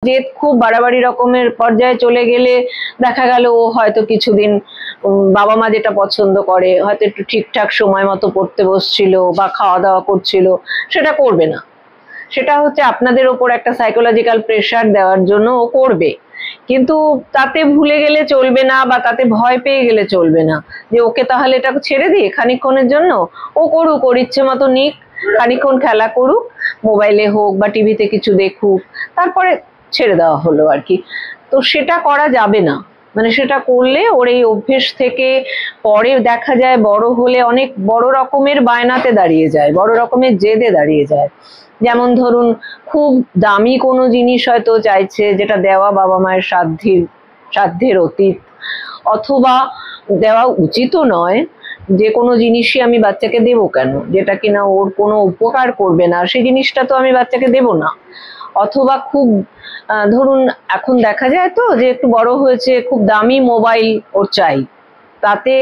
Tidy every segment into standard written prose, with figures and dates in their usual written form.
জেদ খুব বাড়াবাড়ি রকমের পর্যায়ে চলে গেলে দেখা গেল ও হয়তো কিছুদিন বাবা মা যেটা পছন্দ করে, হয়তো একটু ঠিকঠাক সময় মতো পড়তে বসছিল বা খাওয়া দাওয়া করছিল, সেটা করবে না। সেটা হচ্ছে আপনাদের ওপর একটা সাইকোলজিক্যাল প্রেশার দেওয়ার জন্য ও করবে, কিন্তু তাতে ভুলে গেলে চলবে না বা তাতে ভয় পেয়ে গেলে চলবে না যে ওকে তাহলে এটা ছেড়ে দিই খানিকক্ষণের জন্য, ও করুক, ওর ইচ্ছে মতো নিক, খানিকক্ষণ খেলা করুক, মোবাইলে হোক বা টিভিতে কিছু দেখুক, তারপরে ছেড়ে দেওয়া হলো আর কি। তো সেটা করা যাবে না, মানে সেটা করলে ওর এই অভ্যেস থেকে পরে দেখা যায় বড় হলে অনেক বড় রকমের বায়নাতে দাঁড়িয়ে যায়, বড় রকমের জেদে দাঁড়িয়ে যায়। যেমন ধরুন খুব দামি কোনো জিনিস হয়তো চাইছে, যেটা দেওয়া বাবা মায়ের সাধ্যের অতীত, অথবা দেওয়া উচিতও নয়। যে কোনো জিনিসই আমি বাচ্চাকে দেবো কেন যেটা কিনা ওর কোনো উপকার করবে না, সেই জিনিসটা তো আমি বাচ্চাকে দেবো না। অথবা খুব ধরুন এখন দেখা যায় তো যে একটু বড় হয়েছে, খুব দামি মোবাইল ওর চাই, তাতে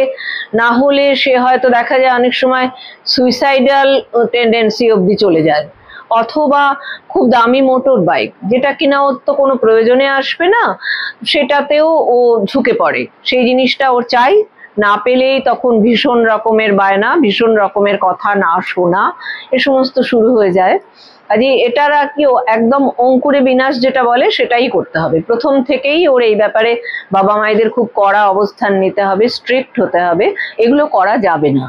না হলে সে হয়তো দেখা যায় অনেক সময় সুইসাইডাল টেন্ডেন্সি অবধি চলে যায়। অথবা খুব দামি মোটর বাইক, যেটা কিনা ওর তো কোনো প্রয়োজনে আসবে না, সেটাতেও ও ঝুঁকে পড়ে, সেই জিনিসটা ওর চাই, না পেলেই তখন ভীষণ রকমের বায়না, ভীষণ রকমের কথা না শোনা, এ সমস্ত শুরু হয়ে যায়। কাজে এটার আর কি একদম অঙ্কুরে বিনাশ যেটা বলে সেটাই করতে হবে প্রথম থেকেই। ওর এই ব্যাপারে বাবা মায়েদের খুব কড়া অবস্থান নিতে হবে, স্ট্রিক্ট হতে হবে, এগুলো করা যাবে না।